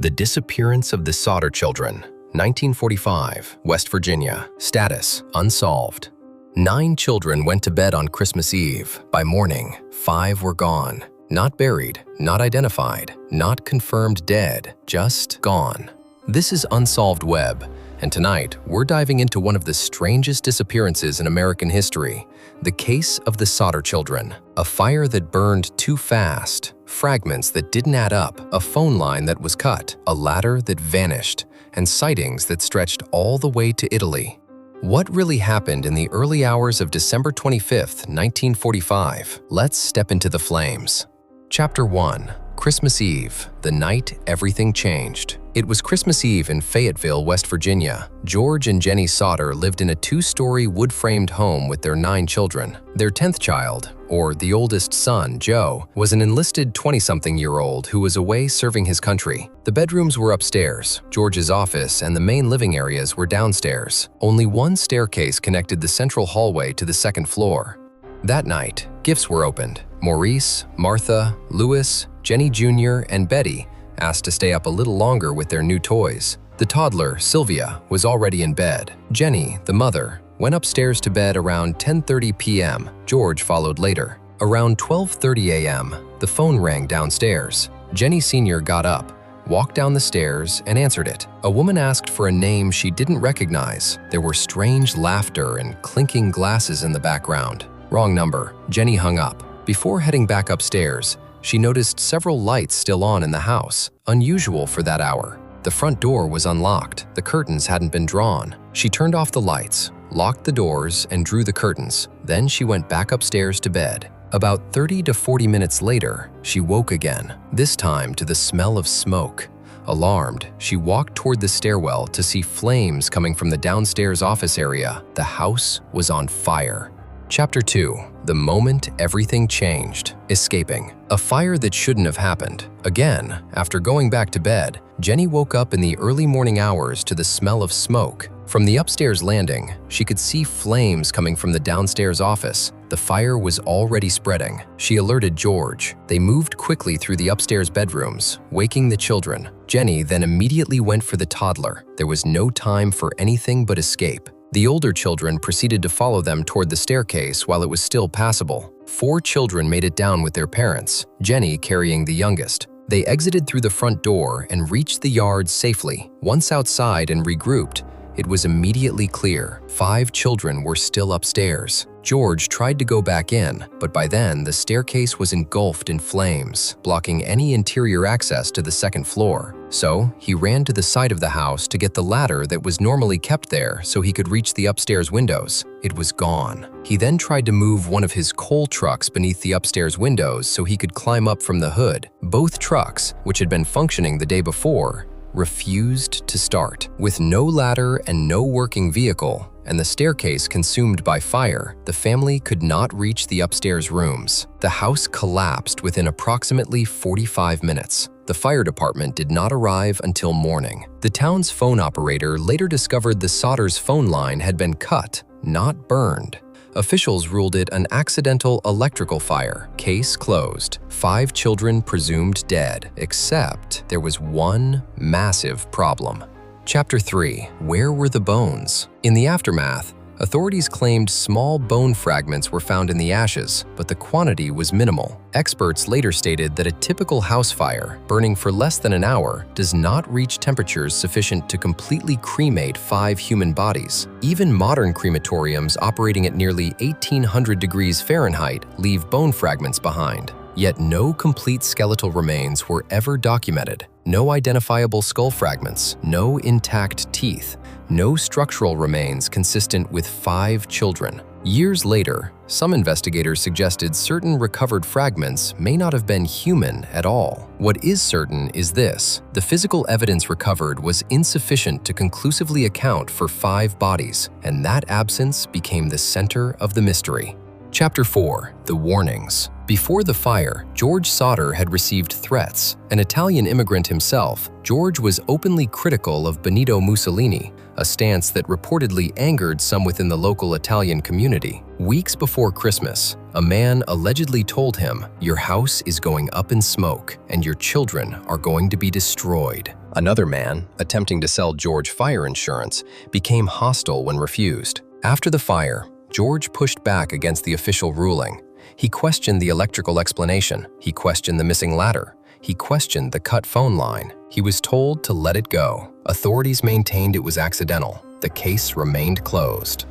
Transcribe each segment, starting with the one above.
The Disappearance of the Sodder Children, 1945, West Virginia. Status: unsolved. 9 children went to bed on Christmas Eve. By morning, 5 were gone. Not buried, not identified, not confirmed dead, just gone. This is Unsolved Web, and tonight we're diving into one of the strangest disappearances in American history, the case of the Sodder children. A fire that burned too fast, fragments that didn't add up, a phone line that was cut, a ladder that vanished, and sightings that stretched all the way to Italy. What really happened in the early hours of December 25th, 1945? Let's step into the flames. Chapter 1. Christmas Eve, the night everything changed. It was Christmas Eve in Fayetteville, West Virginia. George and Jenny Sodder lived in a 2-story wood-framed home with their 9 children. Their 10th child, or the oldest son, Joe, was an enlisted 20-something-year-old who was away serving his country. The bedrooms were upstairs, George's office and the main living areas were downstairs. Only one staircase connected the central hallway to the 2nd floor. That night, gifts were opened. Maurice, Martha, Louis, Jenny Jr., and Betty asked to stay up a little longer with their new toys. The toddler, Sylvia, was already in bed. Jenny, the mother, went upstairs to bed around 10:30 p.m. George followed later. Around 12:30 a.m., the phone rang downstairs. Jenny Sr. got up, walked down the stairs, and answered it. A woman asked for a name she didn't recognize. There were strange laughter and clinking glasses in the background. Wrong number. Jenny hung up. Before heading back upstairs, she noticed several lights still on in the house, unusual for that hour. The front door was unlocked. The curtains hadn't been drawn. She turned off the lights, locked the doors, and drew the curtains. Then she went back upstairs to bed. About 30 to 40 minutes later, she woke again, this time to the smell of smoke. Alarmed, she walked toward the stairwell to see flames coming from the downstairs office area. The house was on fire. Chapter 2. The moment everything changed. Escaping. A fire that shouldn't have happened. Again, after going back to bed, Jenny woke up in the early morning hours to the smell of smoke. From the upstairs landing, she could see flames coming from the downstairs office. The fire was already spreading. She alerted George. They moved quickly through the upstairs bedrooms, waking the children. Jenny then immediately went for the toddler. There was no time for anything but escape. The older children proceeded to follow them toward the staircase while it was still passable. 4 children made it down with their parents, Jenny carrying the youngest. They exited through the front door and reached the yard safely. Once outside and regrouped, it was immediately clear 5 children were still upstairs. George tried to go back in, but by then the staircase was engulfed in flames, blocking any interior access to the 2nd floor. So he ran to the side of the house to get the ladder that was normally kept there so he could reach the upstairs windows. It was gone. He then tried to move one of his coal trucks beneath the upstairs windows so he could climb up from the hood. Both trucks, which had been functioning the day before, refused to start. With no ladder and no working vehicle, and the staircase consumed by fire, the family could not reach the upstairs rooms. The house collapsed within approximately 45 minutes. The fire department did not arrive until morning. The town's phone operator later discovered the Sodders' phone line had been cut, not burned. Officials ruled it an accidental electrical fire. Case closed. 5 children presumed dead, except there was one massive problem. Chapter 3. Where were the bones? In the aftermath, authorities claimed small bone fragments were found in the ashes, but the quantity was minimal. Experts later stated that a typical house fire, burning for less than an hour, does not reach temperatures sufficient to completely cremate 5 human bodies. Even modern crematoriums operating at nearly 1800 degrees Fahrenheit leave bone fragments behind. Yet no complete skeletal remains were ever documented. No identifiable skull fragments, no intact teeth, no structural remains consistent with 5 children. Years later, some investigators suggested certain recovered fragments may not have been human at all. What is certain is this: the physical evidence recovered was insufficient to conclusively account for 5 bodies, and that absence became the center of the mystery. Chapter 4. The Warnings. Before the fire, George Sodder had received threats. An Italian immigrant himself, George was openly critical of Benito Mussolini, a stance that reportedly angered some within the local Italian community. Weeks before Christmas, a man allegedly told him, "Your house is going up in smoke, and your children are going to be destroyed." Another man, attempting to sell George fire insurance, became hostile when refused. After the fire, George pushed back against the official ruling. He questioned the electrical explanation. He questioned the missing ladder. He questioned the cut phone line. He was told to let it go. Authorities maintained it was accidental. The case remained closed.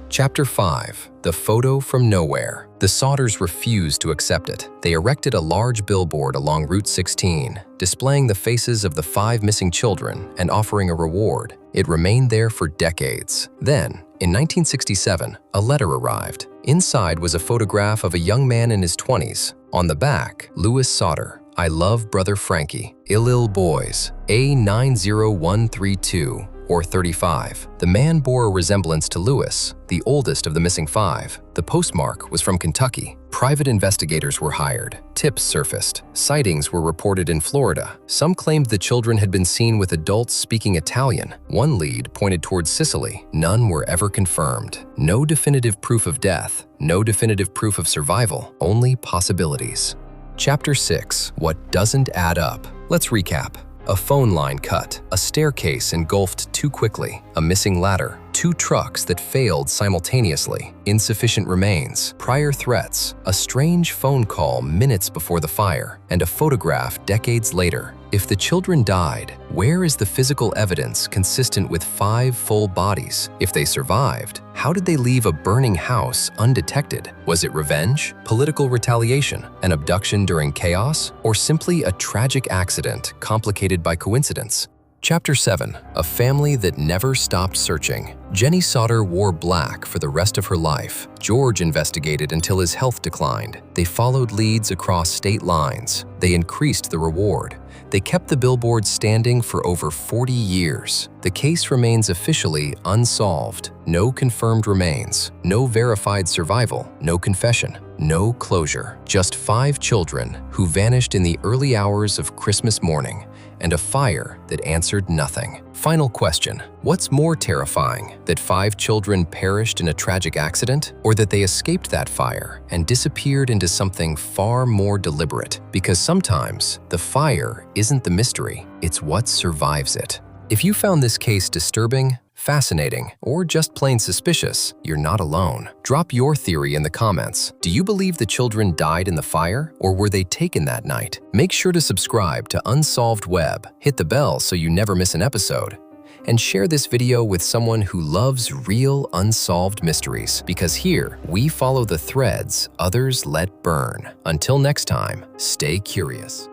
Chapter 5. The Photo from Nowhere. The Sodders refused to accept it. They erected a large billboard along Route 16, displaying the faces of the 5 missing children and offering a reward. It remained there for decades. Then, in 1967, a letter arrived. Inside was a photograph of a young man in his 20s. On the back, Louis Sodder. I love brother Frankie. Ill boys. A90132. Or 35. The man bore a resemblance to Louis, the oldest of the missing 5. The postmark was from Kentucky. Private investigators were hired. Tips surfaced. Sightings were reported in Florida. Some claimed the children had been seen with adults speaking Italian. One lead pointed towards Sicily. None were ever confirmed. No definitive proof of death. No definitive proof of survival. Only possibilities. Chapter 6. What doesn't add up. Let's recap. A phone line cut, a staircase engulfed too quickly, a missing ladder, 2 trucks that failed simultaneously, insufficient remains, prior threats, a strange phone call minutes before the fire, and a photograph decades later. If the children died, where is the physical evidence consistent with 5 full bodies? If they survived, how did they leave a burning house undetected? Was it revenge, political retaliation, an abduction during chaos, or simply a tragic accident complicated by coincidence? Chapter 7. A family that never stopped searching. Jenny Sodder wore black for the rest of her life. George investigated until his health declined. They followed leads across state lines. They increased the reward. They kept the billboard standing for over 40 years. The case remains officially unsolved. No confirmed remains, no verified survival, no confession, no closure. Just 5 children who vanished in the early hours of Christmas morning, and a fire that answered nothing. Final question. What's more terrifying, that 5 children perished in a tragic accident, or that they escaped that fire and disappeared into something far more deliberate? Because sometimes the fire isn't the mystery, it's what survives it. If you found this case disturbing, fascinating, or just plain suspicious, you're not alone. Drop your theory in the comments. Do you believe the children died in the fire, or were they taken that night? Make sure to subscribe to Unsolved Web, hit the bell so you never miss an episode, and share this video with someone who loves real unsolved mysteries, because here we follow the threads others let burn. Until next time, stay curious.